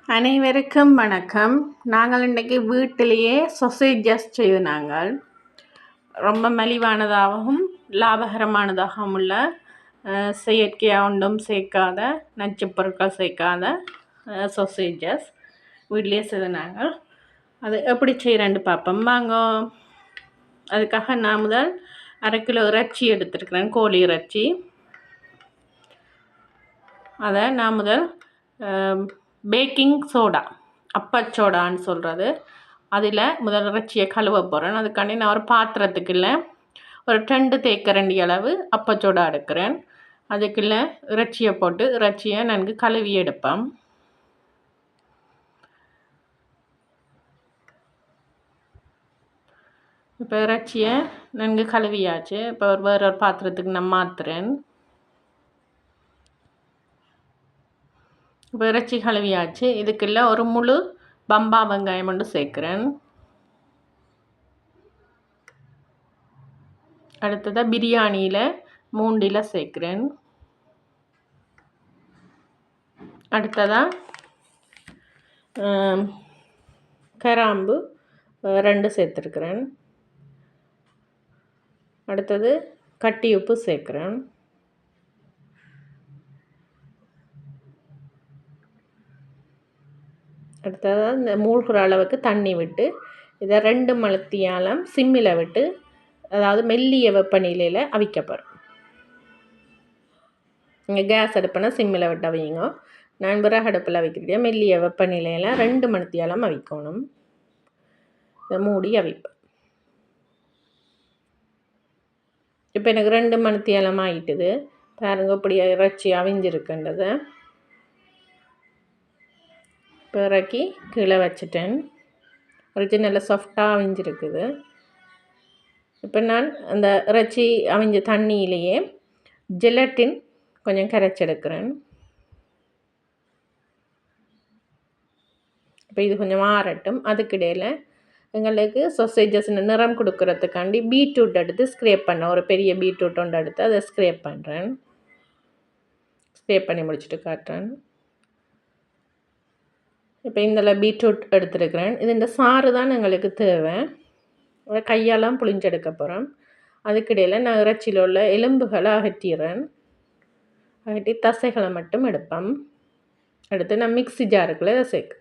அனைவருக்கும் வணக்கம். நாங்கள் இன்றைக்கி வீட்டிலேயே சொசேஜஸ் செய்து நாங்கள் ரொம்ப மலிவானதாகவும் லாபகரமானதாகவும் உள்ள செயற்கையாக ஒன்றும் சேர்க்காத நச்சுப் பொருட்கள் சேர்க்காத சொசேஜஸ் வீட்டிலேயே செய்து நாங்கள் அது எப்படி செய்கிறேன்னு பார்ப்போம் வாங்க. அதுக்காக நான் முதல் 1/2 கிலோ இறைச்சி எடுத்துருக்கிறேன், கோழி இறைச்சி. அதை நான் முதல் பேக்கிங் சோடா, அப்பச்சோடான்னு சொல்கிறது, அதில் முதல் இறைச்சியை கழுவ போகிறேன். அதுக்காண்டி நான் ஒரு பாத்திரத்துக்குள்ள ஒரு 2 தேக்கரண்டி அளவு அப்பச்சோடா எடுக்கிறேன். அதுக்குள்ள இறைச்சியை போட்டு இறைச்சியை நன்கு கழுவி எடுப்பேன். இப்போ இறைச்சியை நன்கு கழுவியாச்சு. இப்போ வேற ஒரு பாத்திரத்துக்கு நான் மாற்றுறேன். இப்போ இறைச்சி கழுவியாச்சு. இதுக்குள்ள ஒரு முழு பம்பா வெங்காயம் ஒன்று சேர்க்குறேன். அடுத்ததாக பிரியாணியில் 3 இலை சேர்க்குறேன். அடுத்ததாக கிராம்பு 2 சேர்த்துருக்குறேன். அடுத்தது கட்டி உப்பு சேர்க்குறேன். அடுத்ததாக இந்த மூழ்கிற அளவுக்கு தண்ணி விட்டு இதை 2 மணித்தியாலம் சிம்மில் விட்டு, அதாவது மெல்லிய வெப்பநிலையில் அவிக்கப்படும். நீங்கள் கேஸ் அடுப்புனா சிம்மில் விட்டு அவிங்க. நான் விறகு அடுப்பில் அவிக்கிறேன். மெல்லிய வெப்பநிலையில் 2 மணித்தியாலம் அவிக்கணும். இதை மூடி அவிப்பேன். இப்போ எனக்கு 2 மணித்தியாலம் ஆகிட்டுது. பாருங்க இப்படி இறைச்சி அவிஞ்சிருக்குன்றது. இப்போ இறக்கி கீழே வச்சுட்டேன். இறைச்சி நல்லா சாஃப்டாக அவிஞ்சிருக்குது. இப்போ நான் அந்த இறைச்சி அவிஞ்ச தண்ணியிலேயே ஜெலட்டின் கொஞ்சம் கரைச்செடுக்கிறேன். இப்போ இது கொஞ்சம் ஆறட்டும். அதுக்கிடையில் எங்களுக்கு சொசேஜஸ் நிறம் கொடுக்கறதுக்காண்டி பீட்ரூட் எடுத்து ஸ்க்ரேப் பண்ண, ஒரு பெரிய பீட்ரூட் ஒன்று எடுத்து அதை ஸ்க்ரேப் பண்ணுறேன். ஸ்க்ரேப் பண்ணி முடிச்சுட்டு காட்டுறேன். இப்போ இந்த பீட்ரூட் எடுத்துருக்கிறேன். இது இந்த சாறு தான் எங்களுக்கு தேவை. அதை கையாலாம் புளிஞ்செடுக்க போகிறோம். அதுக்கிடையில் நான் இறைச்சியில் உள்ள எலும்புகளை அகற்றிடுறேன். அகற்றி தசைகளை மட்டும் எடுப்பேன். எடுத்து நான் மிக்ஸி ஜாருக்குள்ளே இதை சேர்க்க,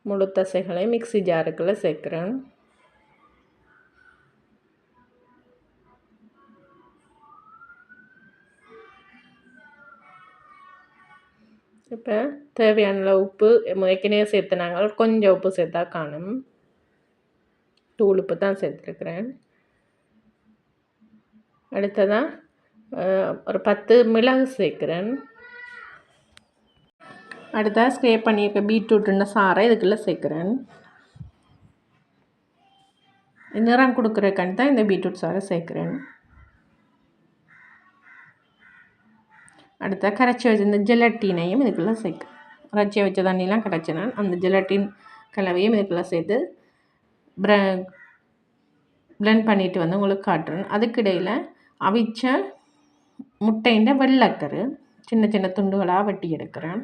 முழு தசைகளை மிக்ஸி ஜாருக்குள்ளே சேர்க்குறேன். இப்போ தேவையான உப்பு ஏற்கனவே சேர்த்துனாங்க, கொஞ்சம் உப்பு சேர்த்தா காணும். தூள் உப்பு தான் சேர்த்துருக்குறேன். அடுத்ததாக ஒரு 10 மிளகு சேர்க்குறேன். அடுத்ததாக ஸ்க்ரேப் பண்ணியிருக்க பீட்ரூட்டுன்னு சாறை இதுக்குள்ளே சேர்க்குறேன். நிறம் கொடுக்குறதுக்காண்டி தான் இந்த பீட்ரூட் சாறை சேர்க்குறேன். அடுத்த கரைச்சி வச்ச இந்த ஜெலட்டினையும் இதுக்குள்ளே சேர்க்குறேன். கரைச்சி வச்ச தண்ணியெலாம் கரைச்சினா அந்த ஜெலட்டின் கலவையும் இதுக்குள்ளே சேர்த்து பிளெண்ட் பண்ணிட்டு வந்து உங்களுக்கு காட்டுறேன். அதுக்கிடையில் அவிச்ச முட்டையின் வெள்ளைக்கரு சின்ன சின்ன துண்டுகளாக வெட்டி எடுக்கிறேன்.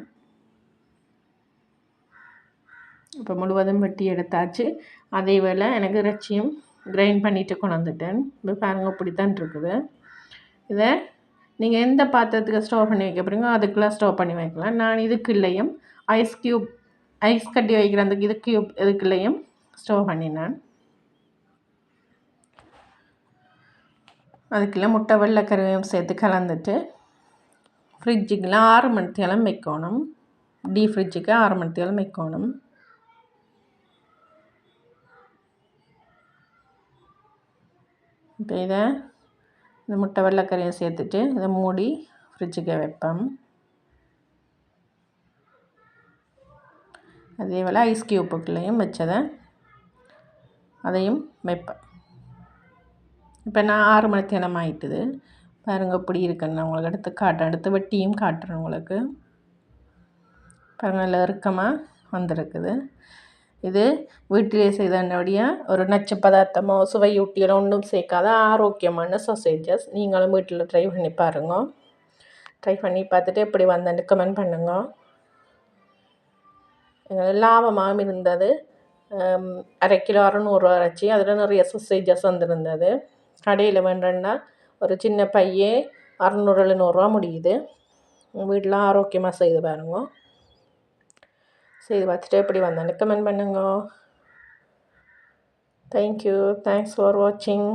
இப்போ முழுவதும் வெட்டி எடுத்தாச்சு. அதே வேளை எனக்கு இறைச்சியும் கிரைண்ட் பண்ணிவிட்டு கொண்டு வந்துட்டேன். இப்போ பாருங்கள் இப்படித்தான் இருக்குது. இதை நீங்கள் எந்த பாத்திரத்துக்கு ஸ்டோவ் பண்ணி வைக்க போகிறீங்களோ அதுக்குள்ளே ஸ்டோவ் பண்ணி வைக்கலாம். நான் இதுக்குள்ளேயும் ஐஸ் கட்டி வைக்கிற அந்த இதுக்குள்ளேயும் ஸ்டோவ் பண்ணினேன். அதுக்குள்ளே முட்டை வெள்ளைக்கருவையும் சேர்த்து கலந்துட்டு ஃப்ரிட்ஜுக்கெலாம் 6 மணித்தியாலம் வைக்கணும். டீப் ஃப்ரிட்ஜுக்கு 6 மணித்தியாலம் வைக்கணும். இப்போ இதை இந்த முட்டை வெள்ளைக்கறியை சேர்த்துட்டு இதை மூடி ஃப்ரிட்ஜுக்கு வைப்பேன். அதே போல் ஐஸ் கியூப்புக்குள்ளேயும் வச்சதை அதையும் வைப்பேன். இப்போ நான் 6 மணித்தியாலம் ஆகிட்டுது. பாருங்கள் இப்படி இருக்குன்னு நான் உங்களுக்கு எடுத்து காட்டுறேன். அடுத்து வெட்டியும் காட்டுறேன் உங்களுக்கு. பாருங்கள் நல்லா இறுக்கமாக வந்திருக்குது. இது வீட்டிலே செய்தபடியாக ஒரு நச்சு பதார்த்தமோ சுவையூட்டியோ ஒன்றும் சேர்க்காத ஆரோக்கியமான சொசேஜஸ். நீங்களும் வீட்டில் ட்ரை பண்ணி பாருங்க. ட்ரை பண்ணி பார்த்துட்டு எப்படி வந்தேன்னு கமெண்ட் பண்ணுங்க. லாபமாகவும் இருந்தது. 1/2 கிலோ 600 இறைச்சி, அதில் நிறைய சொசேஜஸ் வந்துருந்தது. கடையில் வேண்டோன்னா ஒரு சின்ன பையே 600-700 முடியுது. வீட்டில் ஆரோக்கியமாக செய்து பாருங்க. செய்து பார்த்துட்டு எப்படி வந்தேன்னு கமெண்ட் பண்ணுங்க. தேங்க்யூ. தேங்க்ஸ் ஃபார் வாட்சிங்.